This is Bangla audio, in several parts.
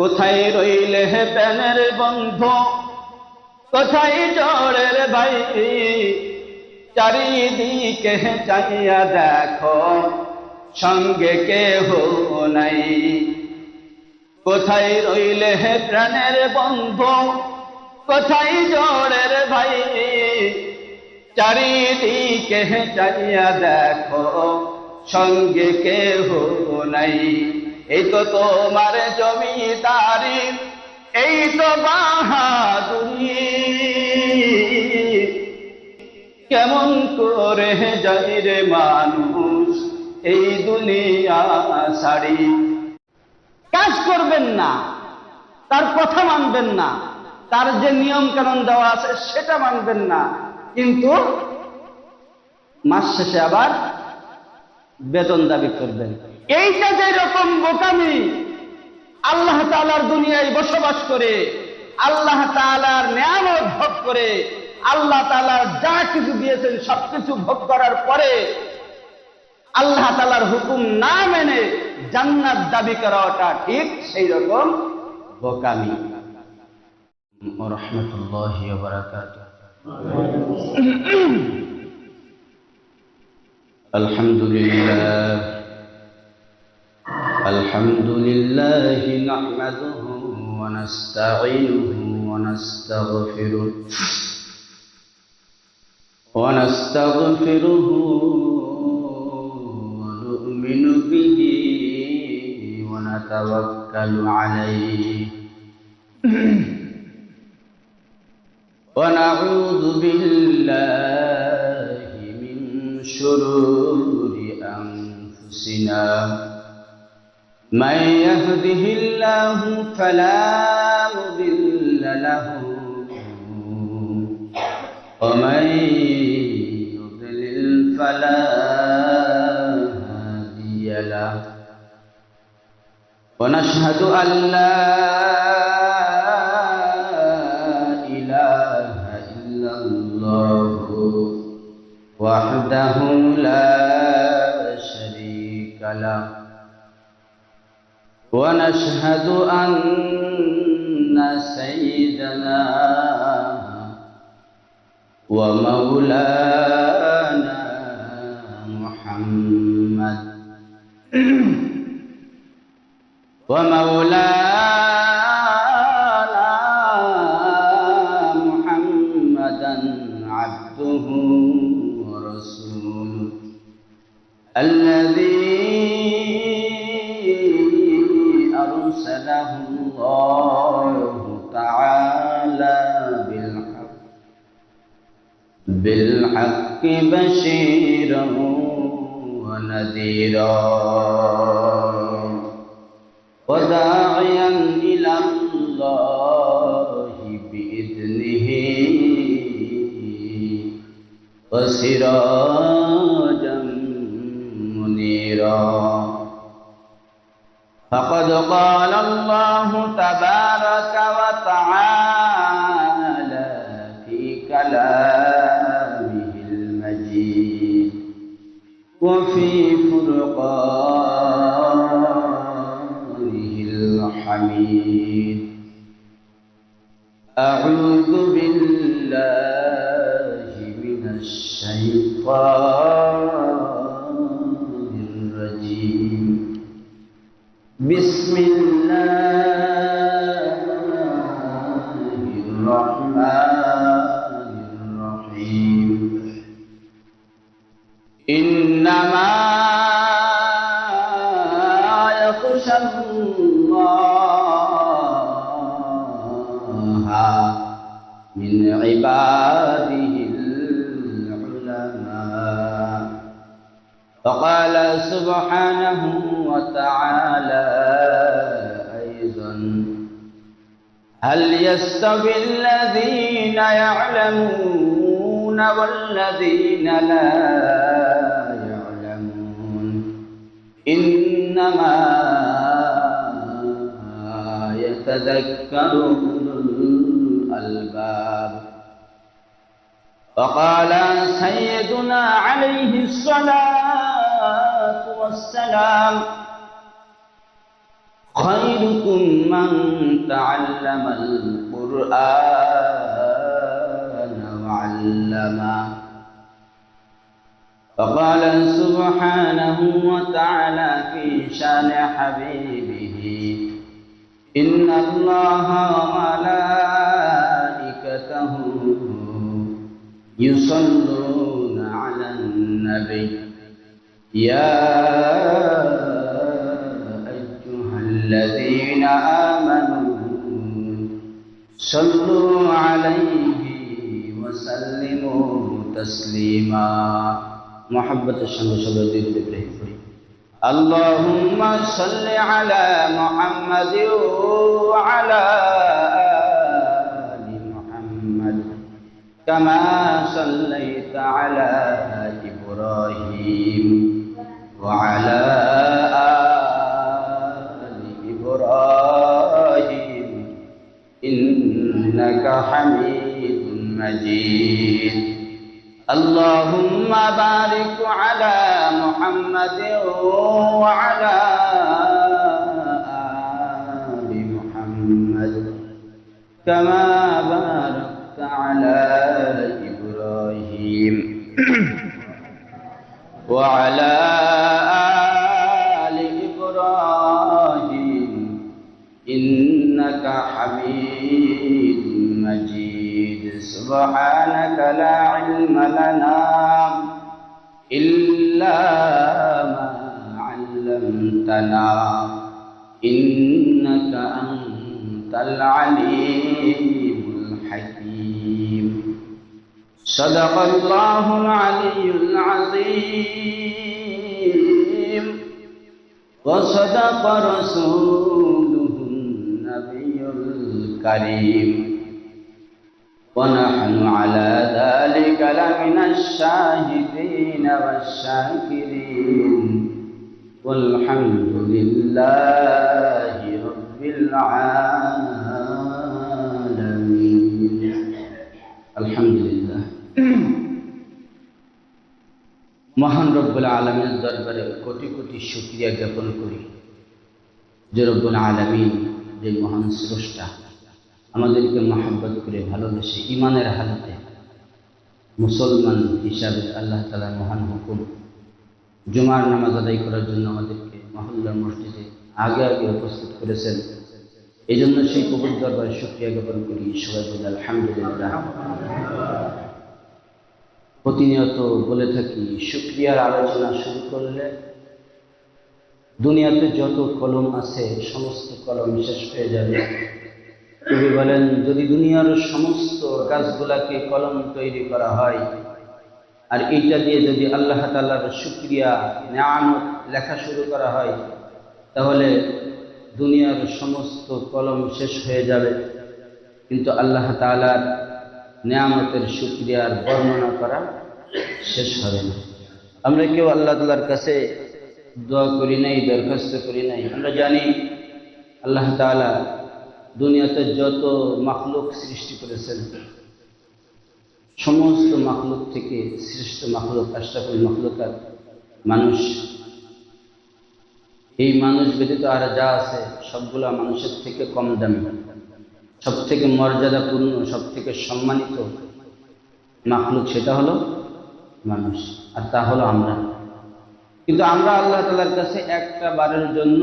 কোথায় রইলে হে প্রাণের বন্ধু, কোথায় জোড়ের ভাই, চারিদিকে চাইয়া দেখো সঙ্গে কেহ নাই। কোথায় রইলে হে প্রাণের বন্ধু, কোথায় জোড়ের ভাই, চারিদিকে চাইয়া দেখো সঙ্গে কেহ নাই। এই তো তোমার জমিদারি, এই তো বাহাদুরি, কেমন করে যাই রে মানুষ এই দুনিয়া ছাড়ি। কাজ করবেন না, তার কথা মানবেন না, তার যে নিয়ম কানুন দেওয়া আছে সেটা মানবেন না, কিন্তু মাস শেষে আবার বেতন দাবি করবেন। এইটা যে রকম বোকামি, আল্লাহ তাআলার দুনিয়ায় বসবাস করে, আল্লাহ তাআলার নিয়ামত ভোগ করে, আল্লাহ তাআলার যা কিছু দিয়েছেন সবকিছু ভোগ করার পরে আল্লাহ তাআলার হুকুম না মেনে জান্নাত দাবি করাটা ঠিক সেই রকম বোকামি। রাহমাতুল্লাহি ওয়া বারাকাতুহু। আলহামদুলিল্লাহ আলহামদুলিল্লাহি নাহমাদুহু ওয়া নাস্তাঈনুহু ওয়া নাস্তাগফিরুহু ওয়া নাস্তাগফিরুহু ওয়া নু'মিনু বিহি ওয়া নাতাওয়াক্কালু আলাইহি ওয়া নাউযু বিল্লাহি মিন শুরুরি আনফুসিনা من يهده الله فلا مضل له ومن يضلل فلا هادي له ونشهد أن لا إله إلا الله وحده لا شريك له ونشهد أن سيدنا ومولانا محمد محمدا عبده ورسوله الذي أرسله الله تعالى بالحق بشيرا ونذيرا وداعيا إلى الله بإذنه وسراجا منيرا. فقد قال الله تبارك وتعالى في كلامه المجيد وفي فرقانه الحميد: أعوذ بالله من الشيطان الرجيم. بسم الله الرحمن الرحيم. إنما يخشى الله من عباده العلماء. وقال سبحانه وتعالى أيضا: هل يستوي الذين يعلمون والذين لا يعلمون إنما يتذكر أولو الألباب. وقال سيدنا عليه الصلاة والسلام: خيركم من تعلم القرآن وعلمه فقال سبحانه وتعالى في شان حبيبه إن الله وملائكته يصلون على النبي يا أيها الذين آمنوا صلوا عليه وسلموا تسليما محبة الشمس والدين إبراهيم اللهم صل على محمد وعلى آل محمد كما صليت على إبراهيم وعلى آل إبراهيم إنك حميد مجيد اللهم بارك على محمد وعلى آل محمد كما باركت على إبراهيم وعلى آل إبراهيم إنك حميد مجيد سبحانك لا علم لنا إلا ما علمتنا إنك أنت العليم الحكيم صدق الله العلي العظيم وصدق رسوله النبي الكريم ونحن على ذلك لمن الشاهدين والشاكرين والحمد لله رب العالمين الحمد لله মহান রব্বুল আলামিনের দরবারে কোটি কোটি শুকরিয়া জ্ঞাপন করি যে রব্বুল আলামিন যে মহান স্রষ্টা আমাদেরকে মহব্বত করে ভালোবেসে ঈমানের হালতে মুসলমান হিসাবে আল্লাহ তাআলার মহান হুকুম জুমার নামাজ আদায় করার জন্য আমাদেরকে মহল্লা মসজিদে আগে আগে উপস্থিত করেছেন। এই জন্য সেই কবুল দরবারে শুকরিয়া জ্ঞাপন করি। সবাই বলি আলহামদুলিল্লাহ। প্রতিনিয়ত বলে থাকি শুকরিয়ার আলোচনা শুরু করলে দুনিয়াতে যত কলম আছে সমস্ত কলম শেষ হয়ে যাবে। কবি বলেন যদি দুনিয়ার সমস্ত গাছগুলাকে কলম তৈরি করা হয় আর এইটা দিয়ে যদি আল্লাহ তাআলার শুকরিয়া নিয়ামত লেখা শুরু করা হয় তাহলে দুনিয়ার সমস্ত কলম শেষ হয়ে যাবে, কিন্তু আল্লাহ তাআলার নিয়ামতের শুকরিয়ার বর্ণনা করা শেষ হবে না। আমরা কেউ আল্লাহ তাআলার কাছে দোয়া করি নাই, দরখাস্ত করি নাই। আমরা জানি আল্লাহ তাআলা দুনিয়াতে যত মাখলুক সৃষ্টি করেছেন সমস্ত মাখলুক থেকে শ্রেষ্ঠ মাখলুক আশরাফুল মাখলুকাত মানুষ। এই মানুষ ব্যতীত আর যা আছে সবগুলা মানুষের থেকে কম দামি, সব থেকে মর্যাদাপূর্ণ, সব থেকে সম্মানিত মাখলুক সেটা হলো মানুষ, আর তা হলো আমরা। কিন্তু আমরা আল্লাহ তাআলার কাছে একটা বারের জন্য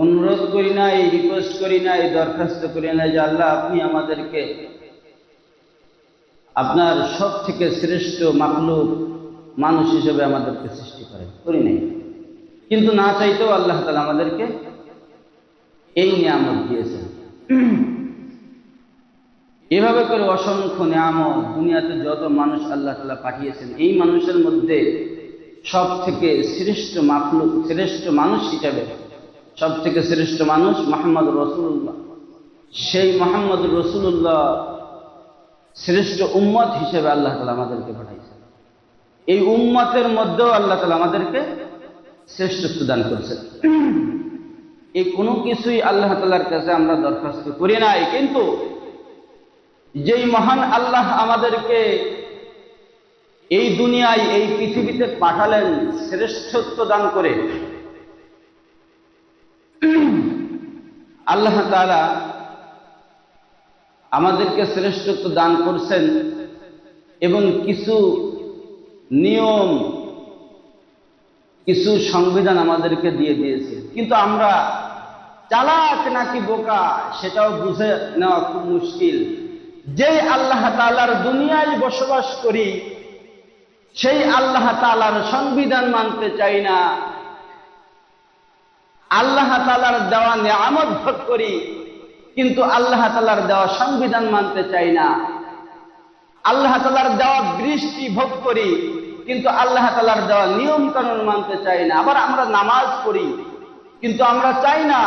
অনুরোধ করি না, এই রিকোয়েস্ট করি না, এই দরখাস্ত করি না যে আল্লাহ আপনি আমাদেরকে আপনার সব থেকে শ্রেষ্ঠ মাখলুক মানুষ হিসেবে আমাদেরকে সৃষ্টি করেন, করি নাই। কিন্তু না চাইতেও আল্লাহ তাআলা আমাদেরকে এই নিয়ামত দিয়েছেন। এভাবে করে অসংখ্য নিয়ামত দুনিয়াতে যত মানুষ আল্লাহ তাআলা পাঠিয়েছেন, এই মানুষের মধ্যে সব থেকে শ্রেষ্ঠ মাখলুক, শ্রেষ্ঠ মানুষ হিসেবে সব থেকে শ্রেষ্ঠ মানুষ মুহাম্মদ রাসূলুল্লাহ। সেই মুহাম্মদ রাসূলুল্লাহ শ্রেষ্ঠ উম্মত হিসেবে আল্লাহ তাআলা আমাদেরকে পাঠাইছেন। এই উম্মতের মধ্যেও আল্লাহ তাআলা আমাদেরকে শ্রেষ্ঠত্ব দান করেছেন। এই কোনো কিছুই আল্লাহ তাআলার কাছে আমরা দরখাস্ত করি নাই, কিন্তু যেই মহান আল্লাহ আমাদেরকে এই দুনিয়ায় এই পৃথিবীতে পাঠালেন শ্রেষ্ঠত্ব দান করে, আল্লাহ তাআলা আমাদেরকে শ্রেষ্ঠত্ব দান করছেন এবং কিছু নিয়ম, কিছু সংবিধান আমাদেরকে দিয়ে দিয়েছে, কিন্তু আমরা চালাক নাকি বোকা সেটাও বুঝে নেওয়া খুব মুশকিল। যেই আল্লাহ তাআলার দুনিয়ায় বসবাস করি, সেই আল্লাহ তাআলার সংবিধান মানতে চাই না, আল্লাহ তাআলার দেওয়া নিয়ামত ভোগ করি কিন্তু আল্লাহ তাআলার দেওয়া সংবিধান মানতে চাই না, আল্লাহ তাআলার দেওয়া বৃষ্টি ভোগ করি কিন্তু আল্লাহ তাআলার দেওয়া নিয়ম কানুন মানতে চাই না। আবার আমরা নামাজ পড়ি কিন্তু আমরা চাই না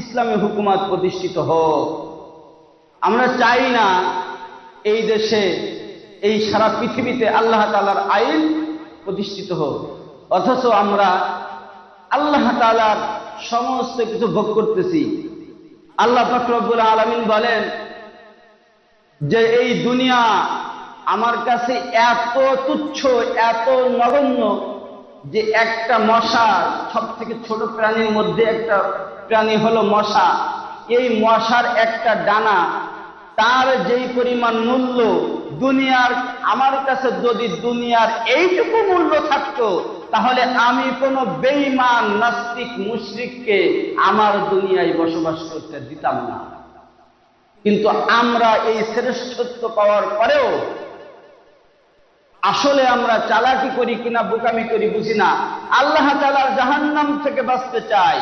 ইসলামী হুকুমত প্রতিষ্ঠিত হোক, আমরা চাই না এই দেশে, এই সারা পৃথিবীতে আল্লাহ তাআলার আইন প্রতিষ্ঠিত হোক, অথচ আমরা আল্লাহ তাআলার সমস্ত কিছু ভোগ করতেছি। আল্লাহ পাক রব্বুল আলামিন বলেন যে এই দুনিয়া আমার কাছে এত তুচ্ছ, এত নগণ্য যে একটা মশা, সব থেকে ছোট প্রাণীর মধ্যে একটা প্রাণী হলো মশা, এই মশার একটা ডানা, তার যেই পরিমাণ মূল্য দুনিয়ার, আমার কাছে যদি দুনিয়ার এইটুকু মূল্য থাকতো তাহলে আমি কোনো বেঈমান নাস্তিক মুশরিককে আমার দুনিয়ায় বসবাস করতে দিতাম না। কিন্তু আমরা এই শ্রেষ্ঠত্ব পাওয়ার পরেও আসলে আমরা চালাকি করি কিনা বোকামি করি বুঝি না। আল্লাহ তাআলার জাহান্নাম থেকে বাঁচতে চাই,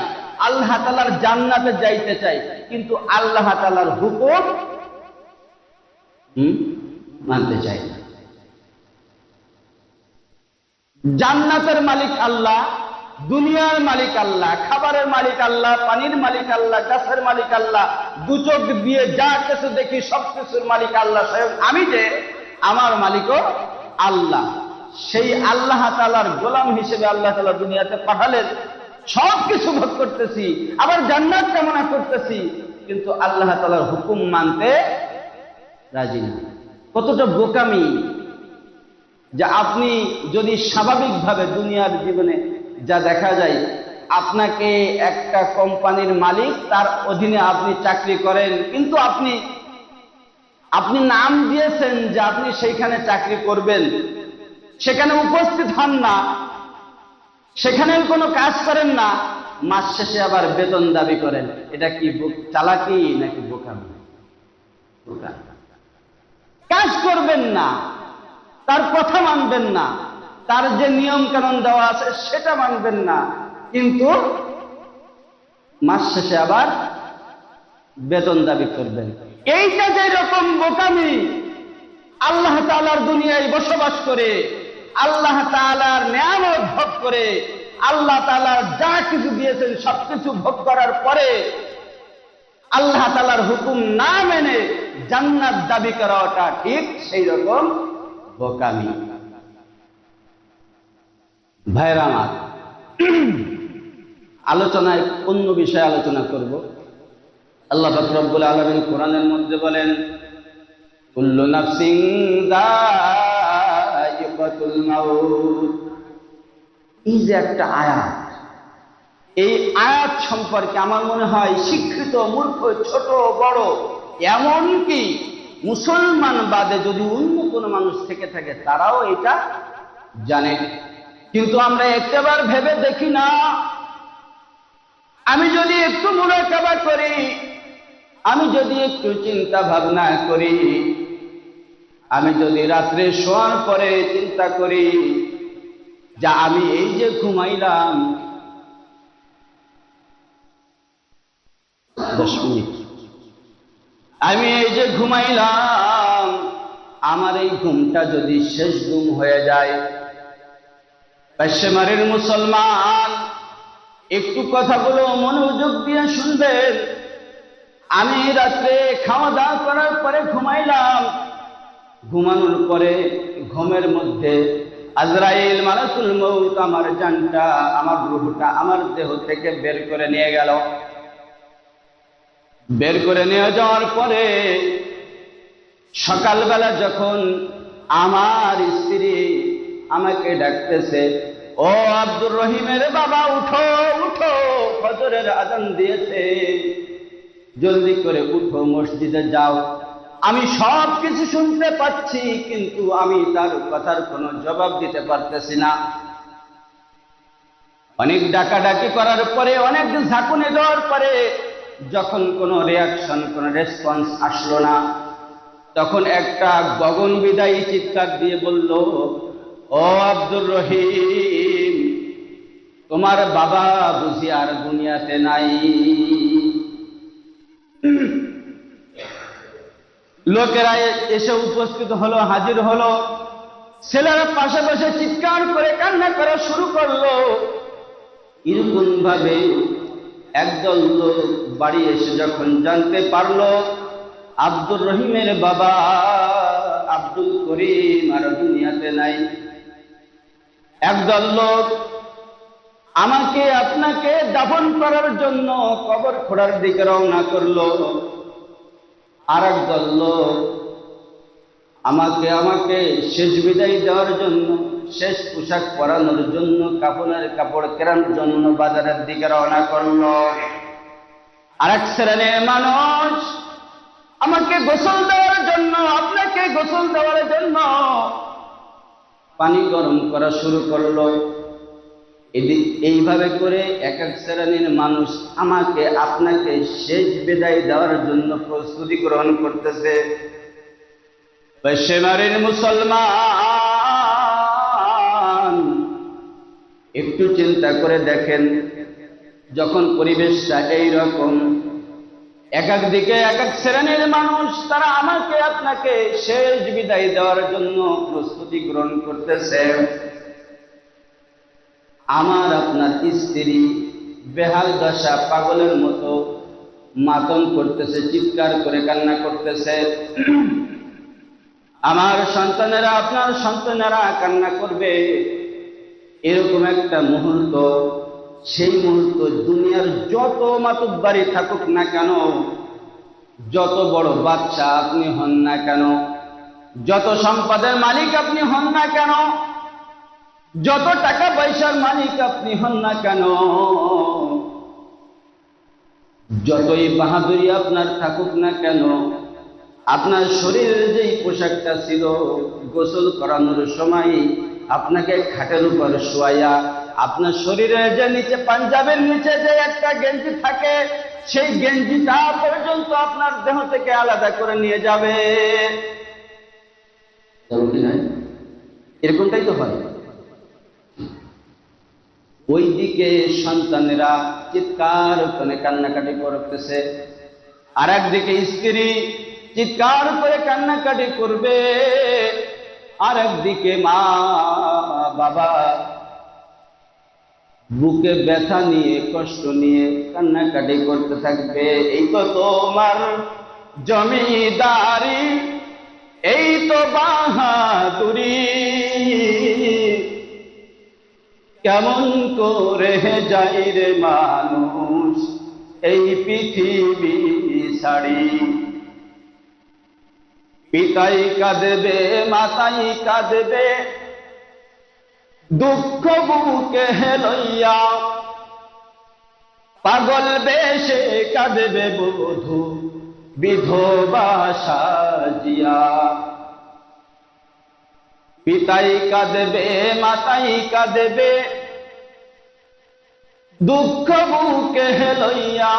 আল্লাহ তাআলার জান্নাতে যাইতে চাই, কিন্তু আল্লাহ তাআলার হুকুম মানতে চাই না। জান্নাতের মালিক আল্লাহ, দুনিয়ার মালিক আল্লাহ, খাবারের মালিক আল্লাহ, পানির মালিক আল্লাহ, গাছের মালিক আল্লাহ, দু চোখ দিয়ে যা কিছু দেখি সবকিছুর মালিক আল্লাহ, স্বয়ং আমি যে আমার মালিকও আল্লাহ। সেই আল্লাহ তাআলার গোলাম হিসেবে আল্লাহ তাআলা দুনিয়াতে পাঠালেন, সবকিছু ভোগ করতেছি, আবার জান্নাত কামনা করতেছি, কিন্তু আল্লাহ তাআলার হুকুম মানতে রাজি না। কতটা বোকামি যে আপনি যদি স্বাভাবিকভাবে দুনিয়ার জীবনে যা দেখা যায়, আপনাকে একটা কোম্পানির মালিক, তার অধীনে আপনি চাকরি করেন, কিন্তু আপনি নাম দিয়েছেন যে আপনি সেইখানে চাকরি করবেন, সেখানে উপস্থিত হন না, সেখানে কোনো কাজ করেন না, মাস শেষে আবার বেতন দাবি করেন। এটা কি চালাকি নাকি বোকামি? কাজ করবেন না, তার কথা মানবেন না, তার যে নিয়ম কানুন দেওয়া আছে সেটা মানবেন না, কিন্তু মাস শেষে আবার বেতন দাবি করবেন। এইটা যে রকম বোকামি, আল্লাহ তাআলার দুনিয়ায় বসবাস করে, আল্লাহ তাআলার নিয়ামত ভোগ করে, আল্লাহ তাআলা যা কিছু দিয়েছেন সবকিছু ভোগ করার পরে আল্লাহ তাআলার হুকুম না মেনে জান্নাত দাবি করাটা ঠিক সেই রকম বোকামি। ভাইরা আমার, আলোচনায় অন্য বিষয়ে আলোচনা করব। আল্লাহ পাক রব্বুল আলামিন কোরআনের মধ্যে বলেন, কুল্লু নাফসিন যায়িকাতুল মাউত। এই যে একটা আয়াত, এই আয়াত সম্পর্কে আমার মনে হয় শিক্ষিত, মূর্খ, ছোট বড়, এমনকি মুসলমান বাদে যদি অন্য কোনো মানুষ থেকে থাকে তারাও এটা জানে, কিন্তু আমরা একবার ভেবে দেখি না। আমি যদি একটু মুরাকাবা করি, আমি যদি একটু চিন্তা ভাবনা করি, আমি যদি রাত্রে শোয়ার পরে চিন্তা করি যা আমি এই যে ঘুমাইলাম 10 মিনিট, আমি এই যে ঘুমাইলাম, আমার এই ঘুমটা যদি শেষ ঘুম হয়ে যায়, পাশেমারের মুসলমান একটু কথাগুলো মনোযোগ দিয়ে শুনবেন। আমি রাত্রে খাওয়া দাওয়া করার পরে ঘুমাইলাম, ঘুমানোর পরে ঘুমের মধ্যে আজরাইল মালাকুল মউত আমার জানটা, আমার রূহটা আমার দেহ থেকে বের করে নিয়ে গেল। বের করে নিয়ে যাওয়ার পরে সকালবেলা যখন আমার স্ত্রী আমাকে ডাকতেছে, ও আব্দুর রহিমের বাবা, উঠো উঠো, ফজরের আযান দিয়েছে, জলদি করে উঠো, মসজিদে যাও। আমি সব কিছু শুনতে পাচ্ছি, কিন্তু আমি তার কথার কোনো জবাব দিতে পারতেছি না। অনেক ডাকাডাকি করার পরে, অনেক ঝাঁকুনি দেওয়ার পরে যখন কোনো রিয়াকশন, কোনো রেসপন্স আসলো না, তখন একটা গগন বিদায়ী চিৎকার দিয়ে বলল, ও আব্দুর রহিম, তোমার বাবা বুঝি আর দুনিয়াতে নাই? লোকেরা এসে উপস্থিত হলো, হাজির হলো। ছেলেরা পাশে বসে চিৎকার করে কান্না করা শুরু করলো। এরকম ভাবে একদল লোক বাড়ি এসে যখন জানতে পারলো আব্দুর রহিমের বাবা আব্দুল করিম আর দুনিয়াতে নাই, একদল লোক আমাকে আপনাকে দাফন করার জন্য কবর খোঁড়ার দিকে রওনা করলো। আর একদল লোক আমাকে শেষ বিদায় দেওয়ার জন্য, শেষ পোশাক পরানোর জন্য, কাফনের কাপড় কেনার জন্য বাজারের দিকে রওনা করলো। আরেক শ্রেণীর মানুষ আমাকে গোসল দেওয়ার জন্য, আপনাকে গোসল দেওয়ার জন্য পানি গরম করা শুরু করলো। এইভাবে করে এক এক শ্রেণীর মানুষ আমাকে আপনাকে শেষ বিদায় দেওয়ার জন্য প্রস্তুতি গ্রহণ করতেছে। পশ্চিমারির মুসলমান, একটু চিন্তা করে দেখেন, যখন পরিবেশটা এইরকম, এক এক দিকে এক এক শ্রেণীর মানুষ তারা আমাকে আপনাকে শেষ বিদায় দেওয়ার জন্য প্রস্তুতি গ্রহণ করতেছে, আমার আপনার স্ত্রী বেহাল দশা, পাগলের মতো মাতম করতেছে, চিৎকার করে কান্না করতেছে, আমার সন্তানেরা, আপনার সন্তানেরা কান্না করবে, এরকম একটা মুহূর্ত। সেই মুহূর্ত দুনিয়ার যত মাতুব্বারি থাকুক না কেন, যত বড় বাচ্চা আপনি হন না কেন, যত সম্পদের মালিক আপনি হন না কেন, যত টাকা পয়সার মালিক আপনি হন না কেন, যতই বাহাদুরি আপনার থাকুক না কেন, আপনার শরীরের যেই পোশাকটা ছিল গোসল করানোর সময় আপনাকে খাটের উপর শোয়াইয়া, আপনার শরীরের যে নিচে, পাঞ্জাবের নিচে যে একটা গেঞ্জি থাকে, সেই গেঞ্জিটা পর্যন্ত আপনার দেহ থেকে আলাদা করে নিয়ে যাবে। এরকমটাই তো হয়। ওইদিকে সন্তানেরা চিৎকার করে কান্নাকাটি করতেছে, আর একদিকে স্ত্রী চিৎকার করে কান্নাকাটি করবে, আর একদিকে মা বাবা বুকে ব্যথা নিয়ে, কষ্ট নিয়ে কান্নাকাটি করতে থাকবে। এই তো তোমার জমিদারি, এই তো বাহাদুরি, কেমন করে যাই রে মানুষ এই পৃথিবী ছাড়ি। পিতাই কাঁদবে, মাতাই কাঁদবে, দুঃখ বুকে লইয়া, পাগল বেশে কাঁদবে বধূ বিধবা সাজিয়া। পিতাই কাঁদবে, মাতাই কাঁদবে, দুঃখ বুকে লইয়া,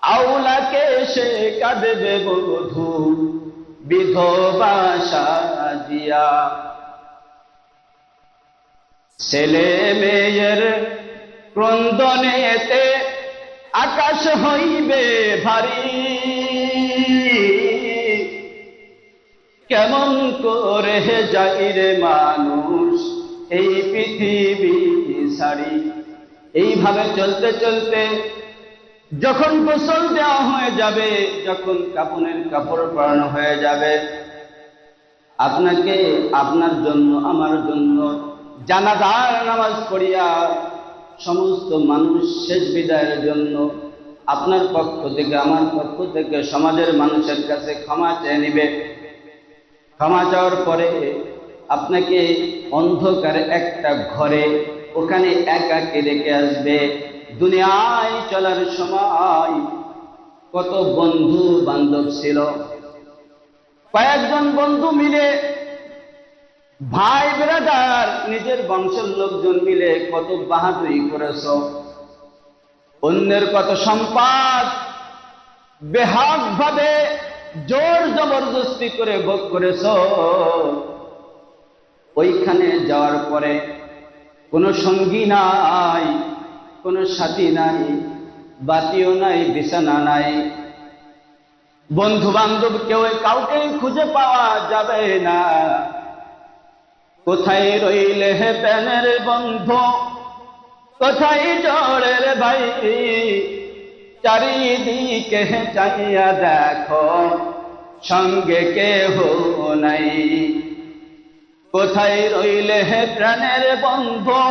আউলাকে সে কাঁদবে বধূ বিধবা সাজিয়া। ছেলে মেয়ের ক্রন্দনেতে আকাশ হইবে ভারী, কেমন করে যাই রে মানুষ এই পৃথিবী ছাড়ি। এইভাবে চলতে চলতে যখন গোসল দেওয়া হয়ে যাবে, যখন কাফনের কাপড় পরানো হয়ে যাবে, আপনাকে, আপনার জন্য, আমার জন্য জানাজার নামাজ পড়িয়া সমস্ত মানুষ শেষ বিদায়ের জন্য আপনার পক্ষ থেকে, আমার পক্ষ থেকে, সমাজের মানুষের কাছে ক্ষমা চেয়ে নিবে। ক্ষমা চাওয়ার পরে আপনাকে অন্ধকারে একটা ঘরে ওখানে একাকে রেখে আসবে। দুনিয়ায় চলার সময় কত বন্ধু বান্ধব ছিল, কয়েকজন বন্ধু মিলে, ভাই ব্রাদার, নিজের বংশের লোকজন মিলে কত বাহাদুরি করেছ, অন্যের কত সম্পদ বেহক ভাবে জোর জবরদস্তি করে ভোগ করেছ। ওইখানে যাওয়ার পরে কোনো সঙ্গী নাই, কোনো সাথী নাই, বাতিও নাই, বিছানা নাই, বন্ধু বান্ধব কেউ কাউকে খুঁজে পাওয়া যাবে না। কোথায় রইলে হে প্রাণের বন্ধু, কোথায় জোড়ের ভাই, চারিদিকে চাইয়া দেখো সঙ্গে কেহ নাই। কোথায় রইলে হে প্রাণের বন্ধু,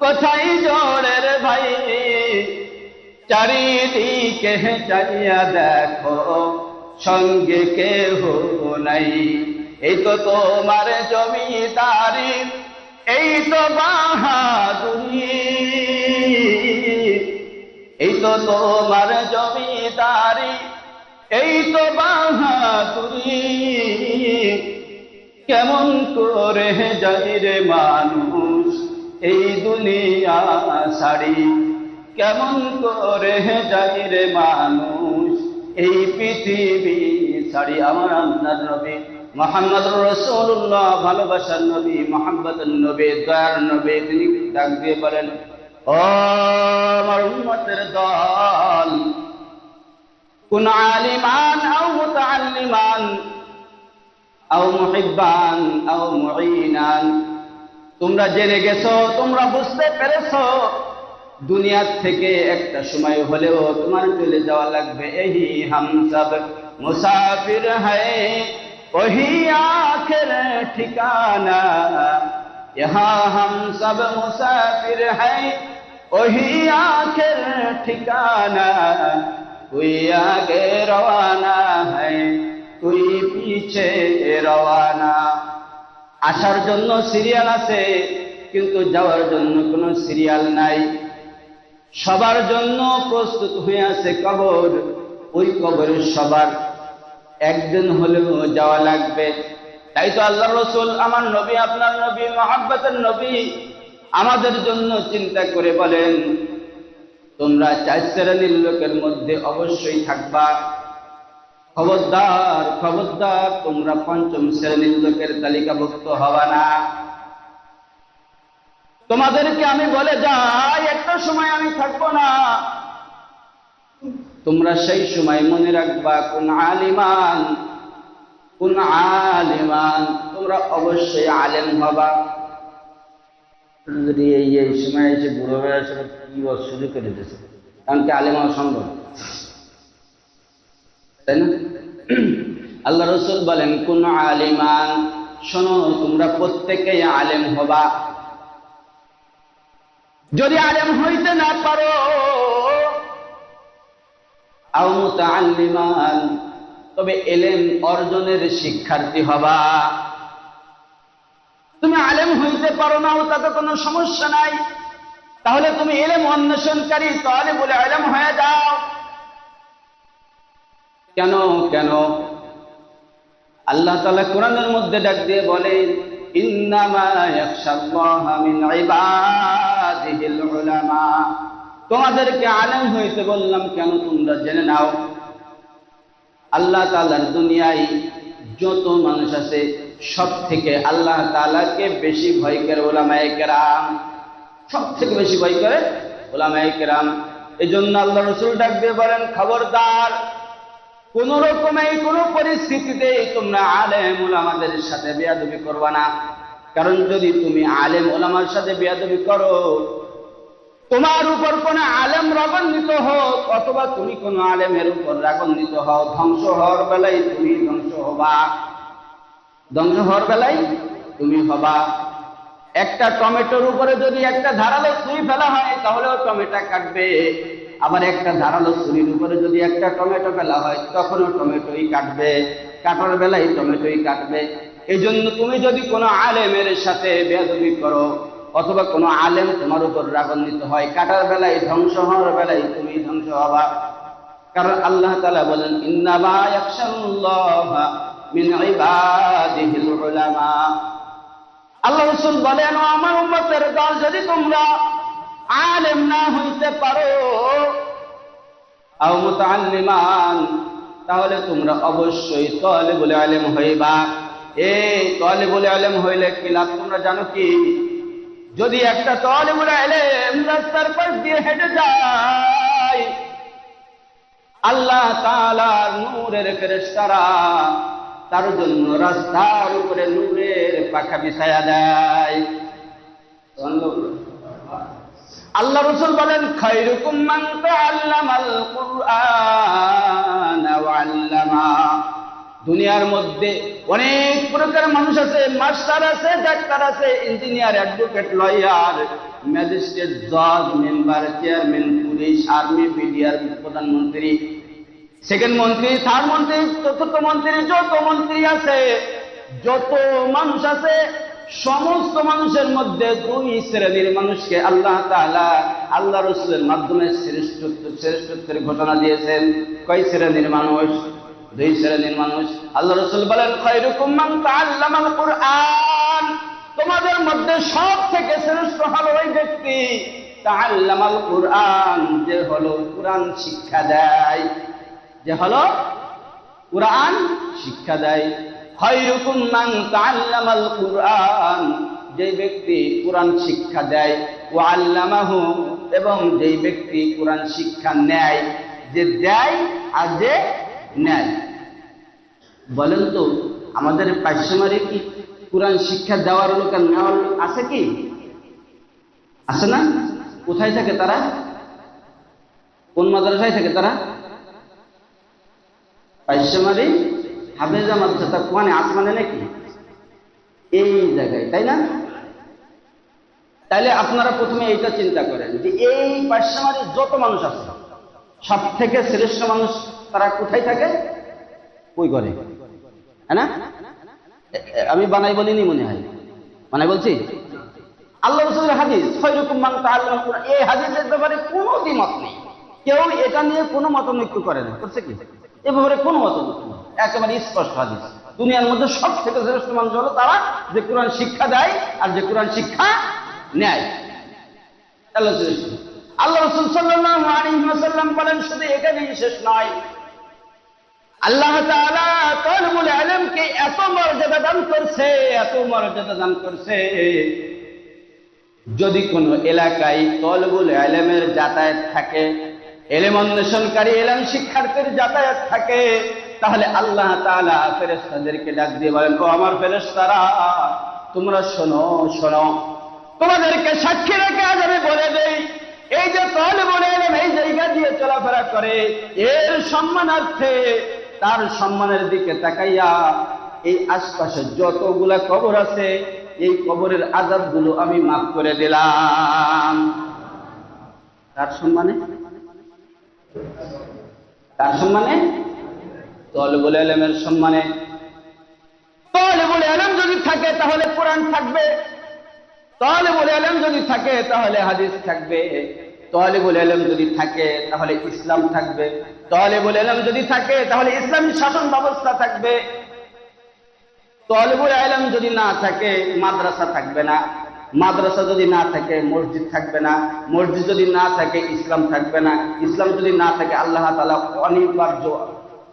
কোথায় জোড়ের ভাই, চারিদিকে চাইয়া দেখো সঙ্গে কেহ নাই। এই তো তোমার জমিদারি, এই তো বাহাদুরি, এই তো তোমার জমিদারি, এই তো বাহাদুরি। কেমন করে যাই রে মানুষ এই দুনিয়া ছাড়ি, কেমন করে যাই রে মানুষ এই পৃথিবী ছাড়ি। আমার আপনার নবী মুহাম্মদুর রাসূলুল্লাহ, ভালোবাসার নবী, মুহাব্বতের নবী, দয়ার নবী, তিনি ডাক দিয়ে বলেন, ও আমার উম্মতের দল, কুন আলিমান আও মুতাআল্লিমান আও মুহিব্বান আও মুঈনান। তোমরা জেনে গেছো, তোমরা বুঝতে পেরেছো, দুনিয়ার থেকে একটা সময় হলেও তোমার চলে যাওয়া লাগবে। এই হাম সব মুসাফির হ্যায় वही आखिर ठिकाना, यहाँ हम सब मुसाफिर हैं वही आखिर ठिकाना। कोई आगे रवाना है कोई पीछे रवाना। আসার জন্য সিরিয়াল আছে, কিন্তু যাওয়ার জন্য কোনো সিরিয়াল নাই। সবার জন্য প্রস্তুত হয়ে আছে কবর, ওই কবরে সবার একদিন হলেও যাওয়া লাগবে। তাই তো আল্লাহ রসুল, আমার নবী, আপনার নবী, মুহাব্বতের নবী, আমাদের জন্য চিন্তা করে বলেন, তোমরা 4 শ্রেণীর লোকের মধ্যে অবশ্যই থাকবা। খবরদার খবরদার, তোমরা 5ম শ্রেণীর লোকের তালিকাভুক্ত হবা না। তোমাদেরকে আমি বলে যাই, একটা সময় আমি থাকবো না, তোমরা সেই সময় মনে রাখবা, কোন আলিমান, কোন আলিমান, তোমরা অবশ্যই আলেম হবা। যদি এই সময় এসে বুড়ো হয়ে আসলে কি শুরু করে দিয়েছে, কারণ কি আলেম হওয়া সম্ভব, তাই না? আল্লাহ রসুল বলেন, কোন আলিমান, শোনো তোমরা প্রত্যেকেই আলেম হবা। যদি আলেম হইতে না পারো, আও মুতাআল্লিমান, তবে ইলম অর্জনের শিক্ষার্থী হবা। তুমি আলেম হইতে পারো না, তাতে কোনো সমস্যা নাই, তাহলে তুমি ইলম অন্বেষণকারী তালিবুল ইলম হয়ে যাও। কেন কেন? আল্লাহ তাআলা কোরআনের মধ্যে ডাক দিয়ে বলেন, ইন্নামা ইয়াখশাল্লাহা মিন ইবাদিহিল উলামা। তোমাদেরকে আলেম হইতে বললাম কেন, তোমরা জেনে নাও, আল্লাহ তাআলার দুনিয়ায় যত মানুষ আছে সব থেকে আল্লাহ তাআলাকে বেশি ভয় করে উলামায়ে কেরাম, সব থেকে বেশি ভয় করে উলামায়ে কেরাম। এই জন্য আল্লাহ রাসূল ডাক দিয়ে বলেন, খবরদার, কোন রকমে কোন পরিস্থিতিতে তোমরা আলেম উলামাদের সাথে বেয়াদবি করবা না। কারণ যদি তুমি আলেম উলামার সাথে বেয়াদবি করো, তোমার উপর কোন আলেম রাগান্বিত হোক অথবা তুমি কোন আলেমের উপর রাগান্বিত হও, ধ্বংস হওয়ার বেলায় তুমি ধ্বংস হবা, ধ্বংস হওয়ার বেলায় তুমি হবা। একটা টমেটোর উপরে যদি একটা ধারালো ছুরি ফেলা হয় তাহলেও টমেটো কাটবে, আবার একটা ধারালো ছুরির উপরে যদি একটা টমেটো ফেলা হয় তখনও টমেটোই কাটবে, কাটার বেলায় টমেটোই কাটবে। এই জন্য তুমি যদি কোনো আলেমের সাথে বেয়াদবি করো অথবা কোনো আলেম তোমার উপর রাগান্বিত হয়, কাটার বেলায় ধ্বংস হওয়ার বেলায় তুমি ধ্বংস হবা। কারণ আল্লাহ তাআলা বলেন ইন্নামা ইয়াখশাল্লাহা মিন ইবাদিহিল উলামা। আল্লাহ রাসূল বলেন আমার উম্মতের দল যদি তোমরা আলেম না হইতে পারো আও মুতাআল্লিমান, তাহলে তোমরা অবশ্যই তালিবুল ইলম হইবা। এই তালিবুল ইলম হইলে কি লাভ তোমরা জানো কি? যদি একটা তালিবুল ইলম রাস্তার পাশ দিয়ে হেঁটে যায়, আল্লাহ তাআলার নূরের ফেরেশতারা তার জন্য রাস্তার উপরে নূরের পাখা বিছায়া দেয়। আল্লাহ রাসূল বলেন খায়রুকুম মান তাআল্লামাল কুরআন ওয়া আল্লামা। দুনিয়ার মধ্যে অনেক প্রকার মানুষ আছে, মাস্টার আছে, ডাক্তার আছে, ইঞ্জিনিয়ার, অ্যাডভোকেট, লয়ার, ম্যাজিস্ট্রেট, জজ, member, chairman, police, army, BDR, প্রধানমন্ত্রী, সেকেন্ড মন্ত্রী, থার্ড মন্ত্রী, চতুর্থ মন্ত্রী, যত মন্ত্রী আছে, যত মানুষ আছে, সমস্ত মানুষের মধ্যে দুই শ্রেণীর মানুষকে আল্লাহ তাআলা আল্লাহ রাসূলের মাধ্যমে শ্রেষ্ঠত্বের ঘোষণা দিয়েছেন। কয় শ্রেণীর মানুষ? দুই শ্রেণীর মানুষ। আল্লাহ রাসূল বলেন খায়রুকুম মান তাআল্লামাল কুরআন, তোমাদের মধ্যে সব থেকে শ্রেষ্ঠ হলো ওই ব্যক্তি তাআল্লামাল কুরআন, যে হলো কুরআন শিক্ষা দেয়, যে হলো কুরআন শিক্ষা দেয়। খায়রুকুম মান তাআল্লামাল কুরআন, যে ব্যক্তি কুরআন শিক্ষা দেয়, ওয়া আল্লামাহু, এবং যে ব্যক্তি কুরআন শিক্ষা নেয়, যে দেয় আর যে নেয়। বলেন তো আমাদের পাঁচশমারে কি কুরআন শিক্ষা দেওয়ার লোক আর নেওয়ার লোক আছে কি? আছে না? কোথায় থাকে তারা? কোন মাদ্রাসায় থাকে তারা? পাঁচশমারি হাফেজা মাদ্রাসা কোয়ানে আসমানে নাকি? এই জায়গায়, তাই না? তাইলে আপনারা প্রথমে এইটা চিন্তা করেন যে এই পাঁচশমারি যত মানুষ আছে সব থেকে শ্রেষ্ঠ মানুষ তারা কোথায় থাকে? কই করে, হ্যাঁ না? আমি বানাই বলিনি মনে হয়, বানাই বলছি। আল্লাহ রাসূলের হাদিস খায়রুকুম মান তাআল্লামাল কুরআন, এই হাদিসের ব্যাপারে কোনো দ্বিমত নেই। কেউ এটা নিয়ে কোনো মতানৈক্য করে না, করছে কি? এ ব্যাপারে কোনো মতানৈক্য নেই, একেবারে স্পষ্ট হাদিস। দুনিয়ার মধ্যে সব থেকে শ্রেষ্ঠ মানুষ হলো তারা যে কোরআন শিক্ষা দেয় আর যে কোরআন শিক্ষা নেয়। আল্লাহ রাসূল সাল্লাল্লাহু আলাইহি ওয়াসাল্লাম বলেন শুধু এখানেই শেষ নয়, আল্লাহ তাআলা তালিবুল ইলমকে এত মর্যাদা দান করছে, এত মর্যাদা দান করছে, যদি কোন এলাকায় তালিবুল ইলমের যাতায়াত থাকে, ইলম অন্বেষণকারী ইলম শিক্ষার্থীর যাতায়াত থাকে, তাহলে আল্লাহ তাআলা ফেরেশতাদেরকে ডাক দিয়ে বলেন ও আমার ফেরেশতারা তোমরা শোনো শোনো, তোমাদেরকে সাক্ষী রেখে আজ আমি বলে দেই, এই যে তালিবুল ইলম এই জায়গা দিয়ে চলাফেরা করে, এর সম্মানার্থে তার সম্মানের দিকে তাকাইয়া এই আশপাশে যতগুলা কবর আছে এই কবরের আযাবগুলো আমি মাফ করে দিলাম। তার সম্মানে, তার সম্মানে, তালিবুল ইলমের সম্মানে। তালিবুল ইলম যদি থাকে তাহলে কোরআন থাকবে, তালিবুল ইলম যদি থাকে তাহলে হাদিস থাকবে, তালিবুল ইলম যদি থাকে তাহলে ইসলাম থাকবে, তালিবুল ইলম যদি থাকে তাহলে ইসলামী শাসন ব্যবস্থা থাকবে। তালিবুল ইলম যদি না থাকে মাদ্রাসা থাকবে না, মাদ্রাসা যদি না থাকে মসজিদ থাকবে না, মসজিদ যদি না থাকে ইসলাম থাকবে না, ইসলাম যদি না থাকে আল্লাহ তাআলা অনিবার্য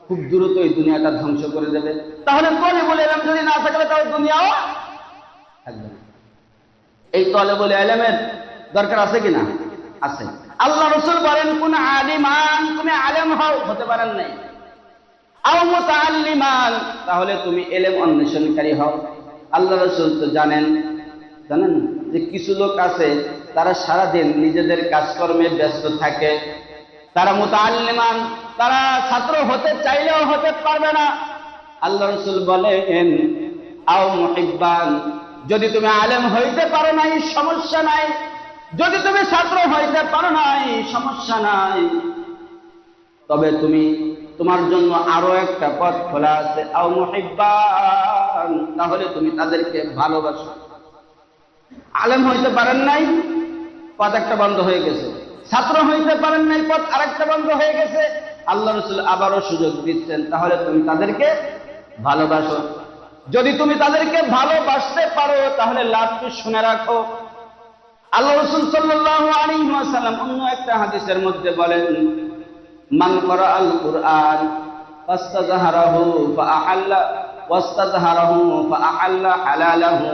খুব দ্রুত এই দুনিয়াটা ধ্বংস করে দেবে। তাহলে তালিবুল ইলম যদি না থাকলে তাহলে দুনিয়াও থাকবে না। এই তালিবুল ইলমের দরকার আছে কিনা? আছে। আল্লাহ রাসূল বলেন কোন আলিমান, তুমি আলেম হও, হতে পারেন নাই, আও মুতাআল্লিমান, তাহলে তুমি ইলম অন্বেষণকারী হও। আল্লাহ রাসূল তো জানেন যে কিছু লোক আছে তারা সারাদিন নিজেদের কাজকর্মে ব্যস্ত থাকে, তারা মুতাআল্লিমান, তারা ছাত্র হতে চাইলেও হতে পারবে না। আল্লাহ রাসূল বলেন আও মুহিব্বান, যদি তুমি আলেম হইতে পারো নাই সমস্যা নাই, যদি তুমি ছাত্র হইতে পারো নাই সমস্যা নাই, তবে তুমি তোমার জন্য আরো একটা পথ খোলা আছে, আও মুহিব্বান, তাহলে তুমি তাদেরকে ভালোবাসো। আলেম হইতে পারেন নাই, পথ একটা বন্ধ হয়ে গেছে। ছাত্র হইতে পারেন নাই, পথ আরেকটা বন্ধ হয়ে গেছে। আল্লাহ রাসূল আবারও সুযোগ দিচ্ছেন, তাহলে তুমি তাদেরকে ভালোবাসো। যদি তুমি তাদেরকে ভালোবাসতে পারো তাহলে লাভটি শুনে রাখো। আল্লাহ রাসূল সাল্লাল্লাহু আলাইহি ওয়াসাল্লাম অন্য একটা হাদিসের মধ্যে বলেন, মান ক্বারাআল কুরআন ফাস্তাযহারাহু ফাআহাল্লা ওয়াস্তাযহারাহু ফাআহাল্লা হালালাহু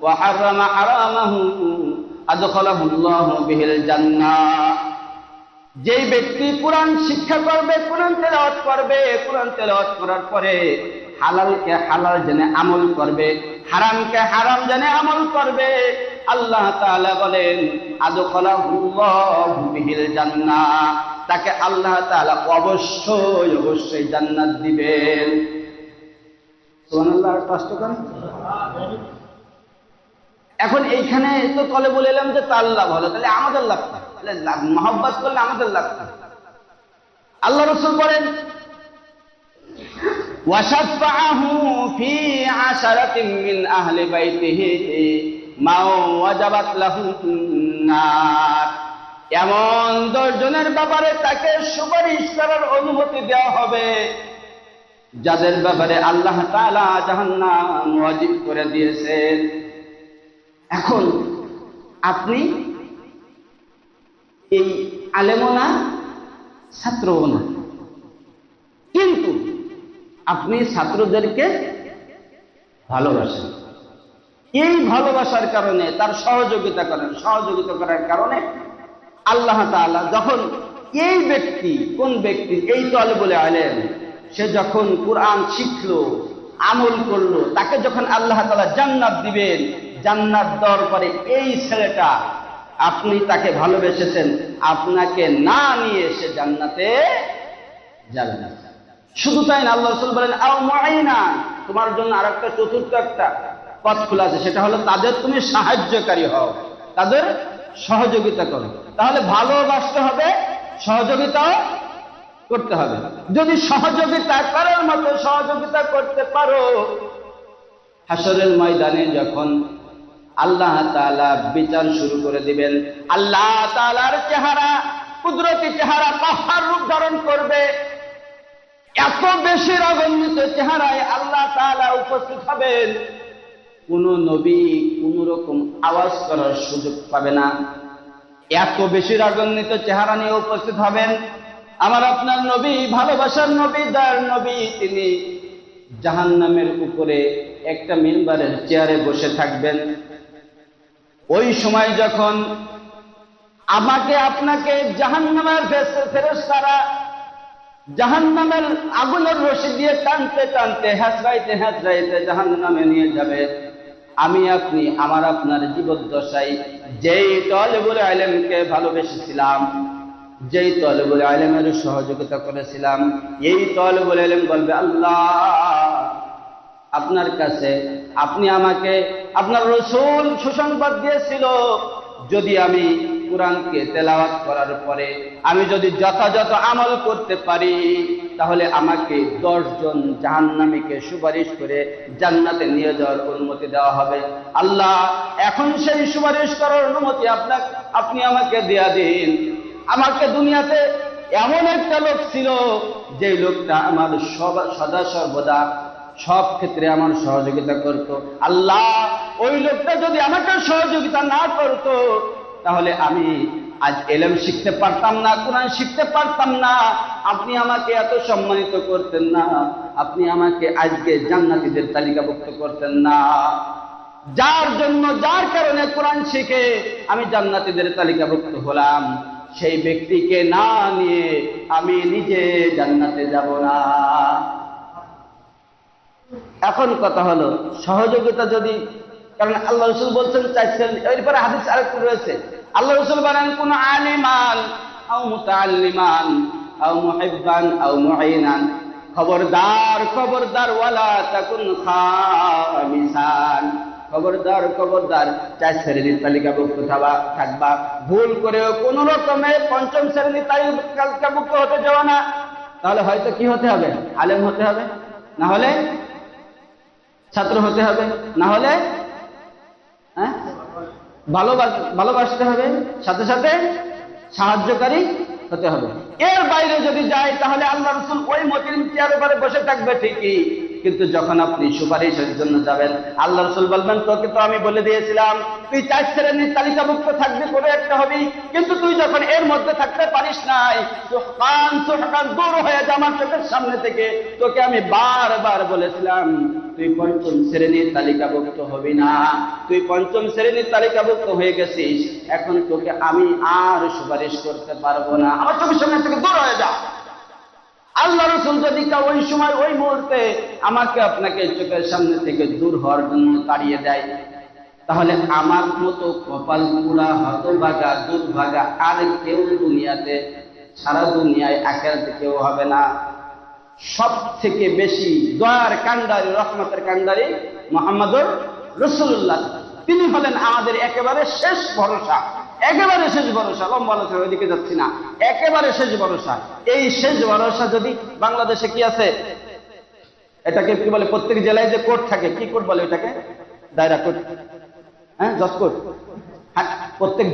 ওয়া হারামা হারামাহু আদখালাহুল্লাহু বিহিল জান্নাহ। যেই ব্যক্তি কোরআন শিক্ষা করবে, কোরআন তেলাওয়াত করবে, কোরআন তেলাওয়াত করার পরে হালালকে হালাল জেনে আমল করবে, হারামকে হারাম জেনে আমল করবে, আল্লাহ তাআলা বলেন আদখালাহুল্লাহু বিহিল জান্নাহ, তাকে আল্লাহ তাআলা অবশ্যই অবশ্যই জান্নাত দিবেন। সুবহানাল্লাহ। কষ্ট করেন। এখন এইখানে তো তলে বলে এলাম যে তার লাভ হলো, তাহলে আমাদের লাভ, তাহলে মহব্বত করলে আমাদের লাভ। আল্লাহ রাসূল বলেন ওয়াশাফাআহু ফি আশারাতিন মিন আহলি বাইতিহি মা ওয়াজাবাত লাহুন নার। এমন 10 জনের ব্যাপারে তাকে সুপারিশ করার অনুমতি দেওয়া হবে যাদের ব্যাপারে আল্লাহ তাআলা জাহান্নাম ওয়াজিব করে দিয়েছেন। এখন আপনি এই আলেমও না, ছাত্রও না, কিন্তু আপনি ছাত্রদেরকে ভালোবাসেন। এই ভালোবাসার কারণে তার সহযোগিতা করেন, সহযোগিতা করার কারণে আল্লাহ তাআলা যখন এই ব্যক্তি, কোন ব্যক্তি, এই তালেবুল ইলম, সে যখন কোরআন শিখলো, আমল করলো, তাকে যখন আল্লাহ তাআলা জান্নাত দিবেন, জান্নাত দেওয়ার পরে এই ছেলেটা, আপনি তাকে ভালোবেসেছেন, আপনাকে না নিয়ে সে জান্নাতে যাবে না। শুধু তাই না, আল্লাহ রাসূল বলেন আও মুআইনা, তোমার জন্য আরেকটা চতুর্থ একটা পথ খোলা আছে, সেটা হলো তাদের তুমি সাহায্যকারী হও, তাদের সহযোগিতা করো। তাহলে ভালোবাসতে হবে, সহযোগিতাও করতে হবে। যদি সহযোগিতা করার মতো সহযোগিতা করতে পারো, হাসরের ময়দানে যখন আল্লাহ তাআলা বিচার শুরু করে দিবেন, আল্লাহ তাআলার চেহারা, কুদরতি চেহারা কাহার রূপ ধারণ করবে। এত বেশি রাগান্বিত চেহারায় আল্লাহ তাআলা উপস্থিত হবেন, কোন নবী কোন রকম আওয়াজ করার সুযোগ পাবে না। এত বেশি রাগান্বিত চেহারা নিয়ে উপস্থিত হবেন। আমার আপনার নবী, ভালোবাসার নবী, দয়ার নবী, তিনি জাহান্নামের উপরে একটা মিম্বারের চেয়ারে বসে থাকবেন। ওই সময় যখন আমাকে আপনাকে জাহান্নামের ফেরেশতারা জাহান্নামের আগুনের রশি দিয়ে টানতে টানতে হেঁচড়াইতে হেঁচড়াইতে জাহান্নামে নিয়ে যাবে, আমি আপনি, আমার আপনার জীবদ্দশায় যেই তালেবুল ইলমকে ভালোবেসেছিলাম, যেই তালেবুল ইলমের সহযোগিতা করেছিলাম, এই তালেবুল ইলম বলবে আল্লাহ আপনার কাছে, আপনি আমাকে, আপনার রাসূল সুসংবাদ দিয়েছিল, যদি আমি কোরআনকে তেলাওয়াত করার পরে আমি যদি যথাযথ আমল করতে পারি, তাহলে আমাকে 10 জন জাহান্নামীকে সুপারিশ করে জান্নাতে নিয়ে যাওয়ার অনুমতি দেওয়া হবে। আল্লাহ, এখন সেই সুপারিশ করার অনুমতি আপনি আমাকে দেয়া দিন। আমাকে দুনিয়াতে এমন একটা লোক ছিল, যে লোকটা আমার সদা সর্বদা সব ক্ষেত্রে আমার সহযোগিতা করত। আল্লাহ, ওই লোকটা যদি আমাকে সহযোগিতা না করত, তাহলে আমি আজ ইলম শিখতে পারতাম না, কোরআন শিখতে পারতাম না, আপনি আমাকে এত সম্মানিত করতেন না, আপনি আমাকে আজকে জান্নাতীদের তালিকাভুক্ত করতেন না। যার জন্য, যার কারণে কোরআন শিখে আমি জান্নাতীদের তালিকাভুক্ত হলাম, সেই ব্যক্তিকে না নিয়ে আমি নিজে জান্নাতে যাব না। এখন কথা হলো সহযোগিতা যদি, কারণ আল্লাহ রাসূল বলছেন চাইছেন, এরপরে হাদিস আরেকটু রয়েছে, আল্লাহ রাসূল বলেন কোন আলিমান আও মুতাআল্লিমান আও মুহিব্বান আও মুঈনান, খবরদার খবরদার, ওয়ালা তাকুন খামিসান, খবরদার খবরদার, 4 শ্রেণীর তালিকাভুক্ত থাকবা, ভুল করেও কোন রকমে 5ম শ্রেণীর তালিকাভুক্ত হতে যাওয়া না। তাহলে হয়তো কি হতে হবে, আলেম হতে হবে, না হলে ছাত্র হতে হবে, না হলে হ্যাঁ ভালোবাসতে হবে, সাথে সাথে সাহায্যকারী হতে হবে। এর বাইরে যদি যায় তাহলে আল্লাহ রাসূল ওই মতির চেয়ার উপরে বসে থাকবে ঠিকই, কিন্তু যখন আপনি সুপারিশের জন্য যাবেন আল্লাহ রাসূল বলবেন তোকে তো আমি বলে দিয়েছিলাম তুই 4 শ্রেণীর তালিকাভুক্ত থাকবি, কোনো একটা হবি, কিন্তু তুই যখন এর মধ্যে থাকতে পারিস নাই, সুহকান দূর হয়ে যা আমার চোখের সামনে থেকে। তোকে আমি বারবার বলেছিলাম তুই 5ম শ্রেণীর তালিকাভুক্ত হবি না, তুই 5ম শ্রেণীর তালিকাভুক্ত হয়ে গেছিস, এখন তোকে আমি আর সুপারিশ করতে পারবো না, আমার চোখের সামনে থেকে দূর হয়ে যা। আল্লাহ রাসূল যদি ওই সময় ওই মুহূর্তে আমাকে আপনাকে চোখের সামনে থেকে দূর হওয়ার জন্য তাড়িয়ে দেয়, তাহলে আমার মতো কপাল পুরা হতভাগা দুর্ভাগা আর কেউ দুনিয়াতে, সারা দুনিয়ায় আখিরাতে কেউ হবে না। সব থেকে বেশি দয়ার কান্ডারি, রহমতের কান্ডারি মুহাম্মদুর রাসূলুল্লাহ, তিনি হলেন আমাদের একেবারে শেষ ভরসা, একেবারে শেষ ভরসা। লম্বা আলোচনা ওইদিকে যাচ্ছি না, একেবারে শেষ ভরসা। এই শেষ ভরসা যদি বাংলাদেশে কি আছে, এটাকে কি বলে, প্রত্যেক জেলায় যে কোর্ট থাকে, কি কোর্ট বলে এটাকে, দায়রা কোর্ট, হ্যাঁ জজ কোর্ট, প্রত্যেক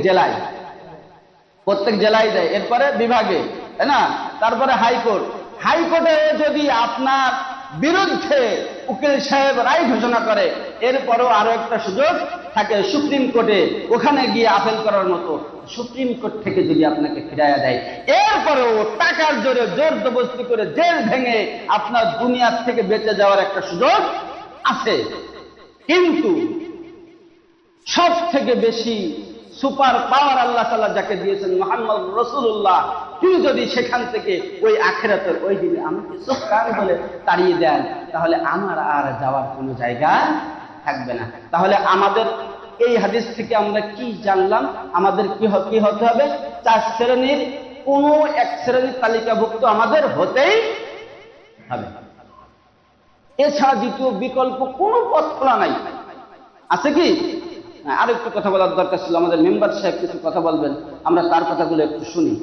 জেলায় দেয়, এরপরে বিভাগে, তাই না, তারপরে হাইকোর্ট। হাইকোর্টে যদি আপনার বিরুদ্ধে উকিল সাহেব রায় ঘোষণা করে, এরপরও আরো একটা সুযোগ থাকে সুপ্রিম কোর্টে, ওখানে গিয়ে আপিল করার মতো। সুপ্রিম কোর্ট থেকে যদি আপনাকে ফিরাইয়া দেয়, এরপরেও টাকার জোরে জোর জবরদস্তি করে জেল ভেঙে আপনার দুনিয়ার থেকে বেঁচে যাওয়ার একটা সুযোগ আছে। কিন্তু সব থেকে বেশি সুপার পাওয়ার আল্লাহ তাআলা যাকে দিয়েছেন মুহাম্মদ রাসূলুল্লাহ, তিনি যদি সেখান থেকে ওই আখিরাতের ওই দিনে আমাকে সুবহান বলে তাড়িয়ে দেন, তাহলে আমার আর যাওয়ার কোনো জায়গা থাকবে না। তাহলে আমাদের এই হাদিস থেকে আমরা কি জানলাম, আমাদের কি হতে হবে, 4 শ্রেণীর কোনো এক শ্রেণীর তালিকাভুক্ত আমাদের হতেই হবে, এছাড়া দ্বিতীয় বিকল্প কোনো পথ খোলা নাই। আছে কি? আর একটু কথা বলার দরকার ছিল, আমাদের মেম্বার সাহেব কিছু কথা বলবেন, আমরা তার কথাগুলো একটু শুনি।